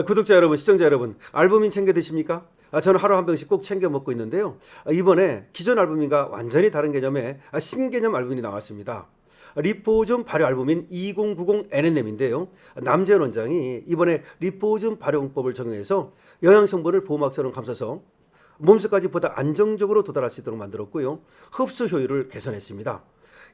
구독자 여러분, 시청자 여러분, 알부민 챙겨 드십니까? 저는 하루 한 병씩 꼭 챙겨 먹고 있는데요. 이번에 기존 알부민과 완전히 다른 개념의 신개념 알부민이 나왔습니다. 리포즘 발효 알부민 2090 NNM인데요. 남재현 원장이 이번에 리포즘 발효법을 적용해서 영양 성분을 보호막처럼 감싸서 몸속까지 보다 안정적으로 도달할 수 있도록 만들었고요. 흡수 효율을 개선했습니다.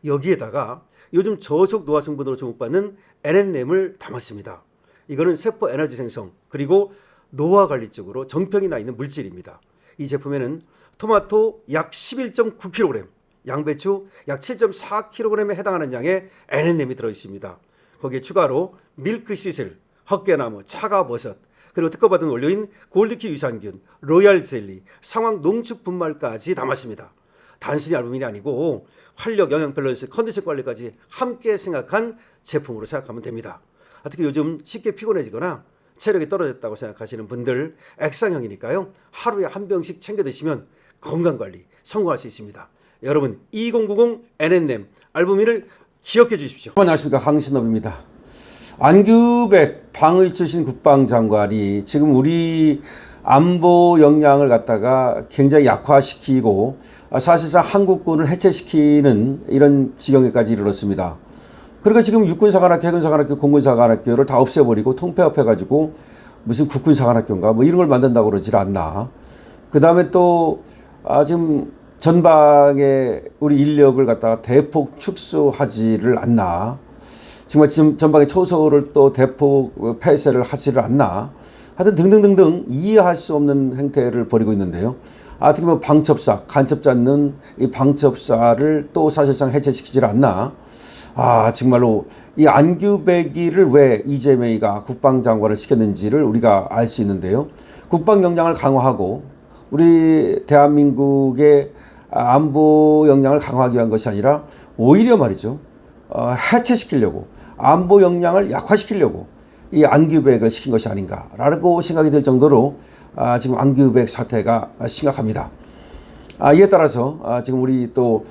여기에다가 요즘 저속 노화 성분으로 주목받는 NNM을 담았습니다. 이거는 세포 에너지 생성 그리고 노화 관리 쪽으로 정평이 나 있는 물질입니다. 이 제품에는 토마토 약 11.9kg, 양배추 약 7.4kg에 해당하는 양의 NNM이 들어있습니다. 거기에 추가로 밀크 시슬, 헛개나무, 차가버섯, 그리고 특허받은 원료인 골드키 유산균, 로얄 젤리, 상황 농축 분말까지 담았습니다. 단순히 알부민이 아니고 활력, 영양 밸런스, 컨디션 관리까지 함께 생각한 제품으로 생각하면 됩니다. 특히 요즘 쉽게 피곤해지거나 체력이 떨어졌다고 생각하시는 분들 액상형이니까요. 하루에 한 병씩 챙겨 드시면 건강관리 성공할 수 있습니다. 여러분 2090 NNM 알부민을 기억해 주십시오. 안녕하십니까, 강신업입니다. 안규백 방의 출신 국방장관이 지금 우리 안보 역량을 갖다가 굉장히 약화시키고 사실상 한국군을 해체시키는 이런 지경에까지 이르렀습니다. 그러니까 지금 육군사관학교, 해군사관학교, 공군사관학교를 다 없애버리고 통폐합해가지고 무슨 국군사관학교인가 뭐 이런 걸 만든다고 그러질 않나. 그 다음에 또 지금 전방에 우리 인력을 갖다가 대폭 축소하지를 않나. 정말 지금 전방에 초소를 또 대폭 폐쇄를 하지를 않나. 하여튼 등등등등 이해할 수 없는 행태를 벌이고 있는데요. 특히 뭐 방첩사, 간첩 잡는 이 방첩사를 또 사실상 해체시키질 않나. 정말로 이 안규백이를 왜 이재명이가 국방장관을 시켰는지를 우리가 알 수 있는데요. 국방 역량을 강화하고 우리 대한민국의 안보 역량을 강화하기 위한 것이 아니라 오히려 말이죠. 해체시키려고 안보 역량을 약화시키려고 이 안규백을 시킨 것이 아닌가라고 생각이 들 정도로 지금 안규백 사태가 심각합니다. 이에 따라서 지금 우리 또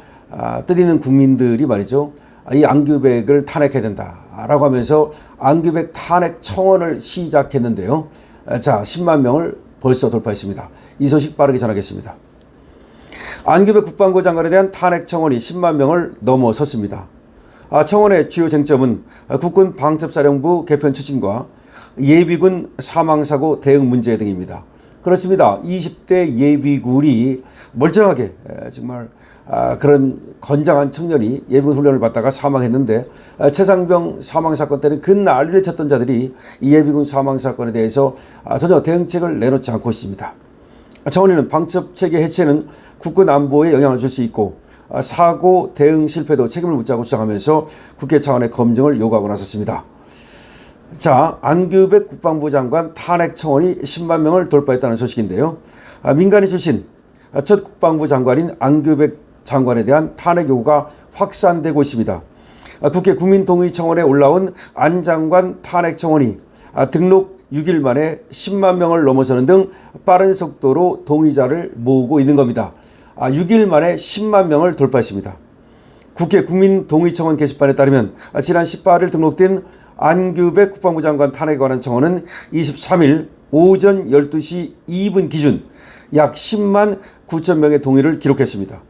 뜻있는 국민들이 말이죠. 이 안규백을 탄핵해야 된다라고 하면서 안규백 탄핵 청원을 시작했는데요. 자, 10만 명을 벌써 돌파했습니다. 이 소식 빠르게 전하겠습니다. 안규백 국방부 장관에 대한 탄핵 청원이 10만 명을 넘어섰습니다. 청원의 주요 쟁점은 국군 방첩사령부 개편 추진과 예비군 사망사고 대응 문제 등입니다. 그렇습니다. 20대 예비군이 멀쩡하게 정말 그런 건장한 청년이 예비군 훈련을 받다가 사망했는데 최상병 사망사건 때는 그 난리를 쳤던 자들이 이 예비군 사망사건에 대해서 전혀 대응책을 내놓지 않고 있습니다. 청원에는 방첩체계 해체는 국군 안보에 영향을 줄 수 있고 사고 대응 실패도 책임을 묻자고 주장하면서 국회 차원의 검증을 요구하고 나섰습니다. 자, 안규백 국방부 장관 탄핵 청원이 10만 명을 돌파했다는 소식인데요. 민간인 출신 첫 국방부 장관인 안규백 장관에 대한 탄핵 요구가 확산되고 있습니다. 국회 국민동의 청원에 올라온 안 장관 탄핵 청원이 등록 6일 만에 10만 명을 넘어서는 등 빠른 속도로 동의자를 모으고 있는 겁니다. 6일 만에 10만 명을 돌파했습니다. 국회 국민동의청원 게시판에 따르면 지난 18일 등록된 안규백 국방부 장관 탄핵에 관한 청원은 23일 오전 12시 2분 기준 약 10만 9천 명의 동의를 기록했습니다.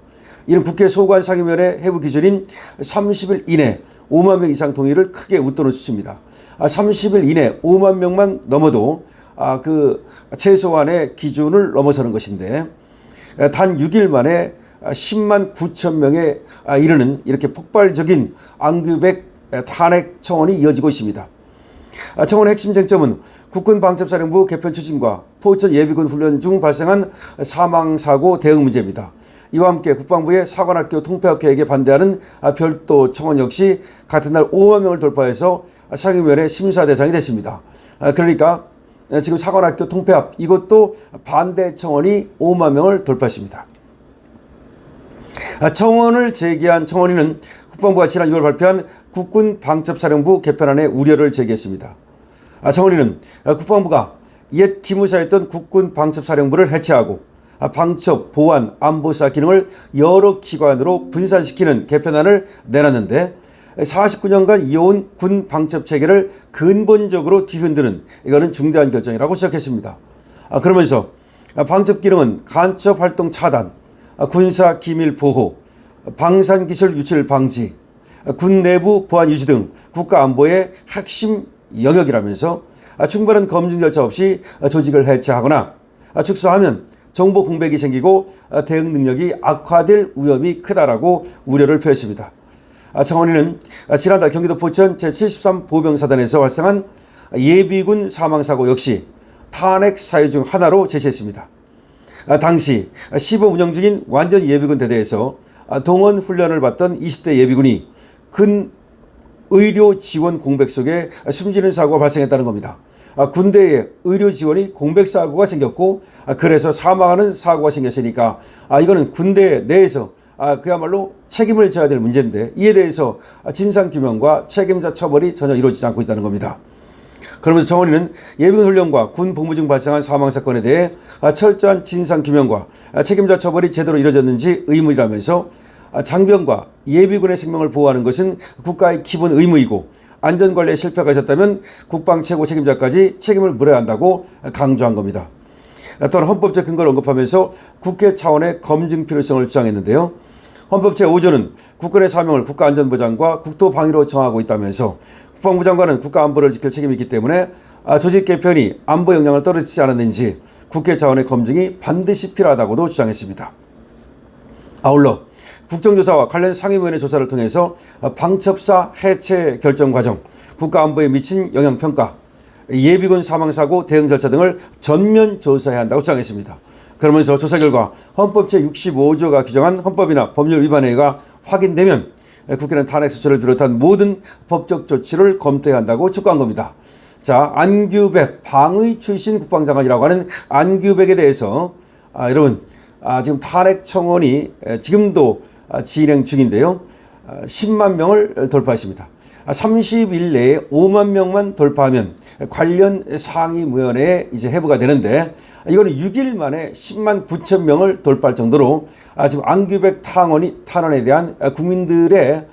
이는 국회 소관상임위원회 해부 기준인 30일 이내 5만 명 이상 동의를 크게 웃도는 수치입니다. 30일 이내 5만 명만 넘어도 그 최소한의 기준을 넘어서는 것인데 단 6일 만에 10만 9천 명에 이르는 이렇게 폭발적인 안규백 탄핵 청원이 이어지고 있습니다. 청원의 핵심 쟁점은 국군 방첩사령부 개편 추진과 포천 예비군 훈련 중 발생한 사망사고 대응 문제입니다. 이와 함께 국방부의 사관학교 통폐합 계획에 반대하는 별도 청원 역시 같은 날 5만 명을 돌파해서 상임위원회 심사 대상이 됐습니다. 그러니까 지금 사관학교 통폐합 이것도 반대 청원이 5만 명을 돌파했습니다. 청원을 제기한 청원인은 국방부가 지난 6월 발표한 국군 방첩사령부 개편안에 우려를 제기했습니다. 청원인은 국방부가 옛 기무사였던 국군 방첩사령부를 해체하고 방첩, 보안, 안보사 기능을 여러 기관으로 분산시키는 개편안을 내놨는데 49년간 이어온 군 방첩 체계를 근본적으로 뒤흔드는 이거는 중대한 결정이라고 지적했습니다. 그러면서 방첩 기능은 간첩 활동 차단, 군사 기밀 보호, 방산 기술 유출 방지, 군 내부 보안 유지 등 국가 안보의 핵심 영역이라면서 충분한 검증 절차 없이 조직을 해체하거나 축소하면 정보 공백이 생기고 대응 능력이 악화될 위험이 크다라고 우려를 표했습니다. 청원위는 지난달 경기도 포천 제73 보병사단에서 발생한 예비군 사망사고 역시 탄핵 사유 중 하나로 제시했습니다. 당시 시범 운영 중인 완전 예비군 대대에서 동원 훈련을 받던 20대 예비군이 근 의료 지원 공백 속에 숨지는 사고가 발생했다는 겁니다. 군대에 의료 지원이 공백 사고가 생겼고 그래서 사망하는 사고가 생겼으니까 이거는 군대 내에서 그야말로 책임을 져야 될 문제인데 이에 대해서 진상규명과 책임자 처벌이 전혀 이루어지지 않고 있다는 겁니다. 그러면서 청원위는 예비군 훈련과 군 복무 중 발생한 사망 사건에 대해 철저한 진상규명과 책임자 처벌이 제대로 이루어졌는지 의문이라면서 장병과 예비군의 생명을 보호하는 것은 국가의 기본 의무이고 안전관리에 실패가 있었다면 국방 최고 책임자까지 책임을 물어야 한다고 강조한 겁니다. 또한 헌법적 근거를 언급하면서 국회 차원의 검증 필요성을 주장했는데요. 헌법 제5조는 국군의 사명을 국가안전보장과 국토방위로 정하고 있다면서 국방부 장관은 국가안보를 지킬 책임이 있기 때문에 조직 개편이 안보 역량을 떨어뜨리지 않았는지 국회 차원의 검증이 반드시 필요하다고도 주장했습니다. 아울러 국정조사와 관련 상임위원회 조사를 통해서 방첩사 해체 결정 과정, 국가안보에 미친 영향평가, 예비군 사망사고 대응 절차 등을 전면 조사해야 한다고 주장했습니다. 그러면서 조사 결과 헌법 제65조가 규정한 헌법이나 법률 위반행위가 확인되면 국회는 탄핵 소추를 비롯한 모든 법적 조치를 검토해야 한다고 촉구한 겁니다. 자, 안규백 방의 출신 국방장관이라고 하는 안규백에 대해서 여러분 지금 탄핵 청원이 지금도 진행 중인데요. 10만 명을 돌파했습니다. 30일 내에 5만 명만 돌파하면 관련 상임위원회에 이제 회부가 되는데 이거는 6일 만에 10만 9천 명을 돌파할 정도로 지금 안규백 탄원에 대한 국민들의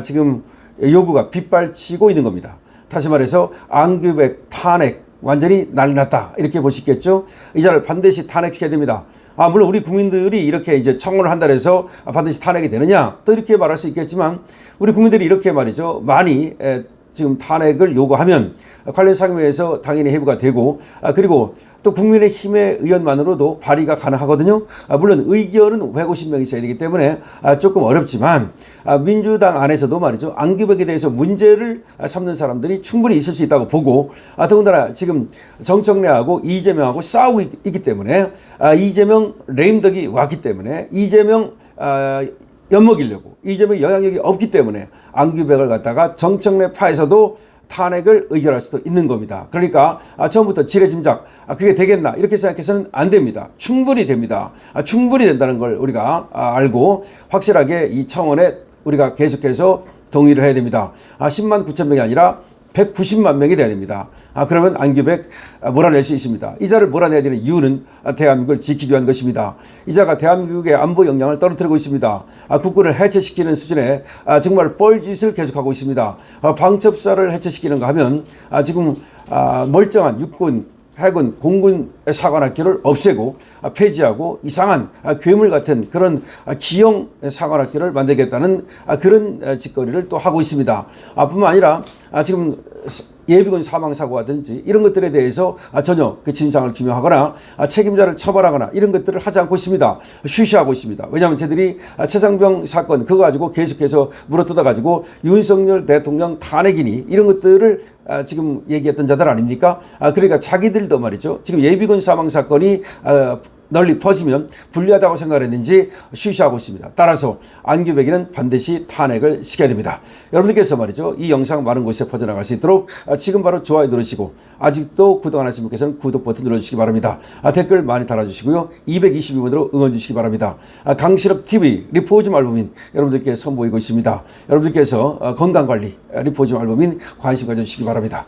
지금 요구가 빗발치고 있는 겁니다. 다시 말해서 안규백 탄핵 완전히 난리 났다 이렇게 보시겠죠. 이 자를 반드시 탄핵시켜야 됩니다. 물론 우리 국민들이 이렇게 이제 청원을 한다 해서 반드시 탄핵이 되느냐 또 이렇게 말할 수 있겠지만 우리 국민들이 이렇게 말이죠. 많이 지금 탄핵을 요구하면 관련 상임위에서 당연히 회부가 되고 그리고 또 국민의힘의 의원만으로도 발의가 가능하거든요. 물론 의견은 150명이 있어야 되기 때문에 조금 어렵지만 민주당 안에서도 말이죠. 안규백에 대해서 문제를 삼는 사람들이 충분히 있을 수 있다고 보고 더군다나 지금 정청래하고 이재명하고 싸우고 있기 때문에 이재명 레임덕이 왔기 때문에 이재명 엿먹이려고 이재명의 영향력이 없기 때문에 안규백을 갖다가 정청래 파에서도 탄핵을 의결할 수도 있는 겁니다. 그러니까 처음부터 지레짐작 그게 되겠나 이렇게 생각해서는 안 됩니다. 충분히 됩니다. 충분히 된다는 걸 우리가 알고 확실하게 이 청원에 우리가 계속해서 동의를 해야 됩니다. 10만 9천 명이 아니라 190만 명이 돼야 됩니다. 그러면 안규백 몰아낼 수 있습니다. 이 자를 몰아내야 되는 이유는 대한민국을 지키기 위한 것입니다. 이 자가 대한민국의 안보 역량을 떨어뜨리고 있습니다. 국군을 해체시키는 수준의 정말 뻘짓을 계속하고 있습니다. 방첩사를 해체시키는가 하면 지금 멀쩡한 육군 해군, 공군 사관학교를 없애고 폐지하고 이상한 괴물 같은 그런 기형 사관학교를 만들겠다는 그런 짓거리를 또 하고 있습니다. 뿐만 아니라 지금 예비군 사망사고라든지 이런 것들에 대해서 전혀 그 진상을 규명하거나 책임자를 처벌하거나 이런 것들을 하지 않고 있습니다. 쉬쉬하고 있습니다. 왜냐하면 쟤들이 최장병 사건 그거 가지고 계속해서 물어뜯어 가지고 윤석열 대통령 탄핵이니 이런 것들을 지금 얘기했던 자들 아닙니까? 그러니까 자기들도 말이죠. 지금 예비군 사망사건이 널리 퍼지면 불리하다고 생각했는지 쉬쉬하고 있습니다. 따라서 안규백이는 반드시 탄핵을 시켜야 됩니다. 여러분들께서 말이죠. 이 영상 많은 곳에 퍼져나갈 수 있도록 지금 바로 좋아요 누르시고 아직도 구독 안 하신 분께서는 구독 버튼 눌러주시기 바랍니다. 댓글 많이 달아주시고요. 222번으로 응원 주시기 바랍니다. 강실업TV 리포즘 알부민 여러분들께 선보이고 있습니다. 여러분들께서 건강관리 리포즘 알부민 관심 가져주시기 바랍니다.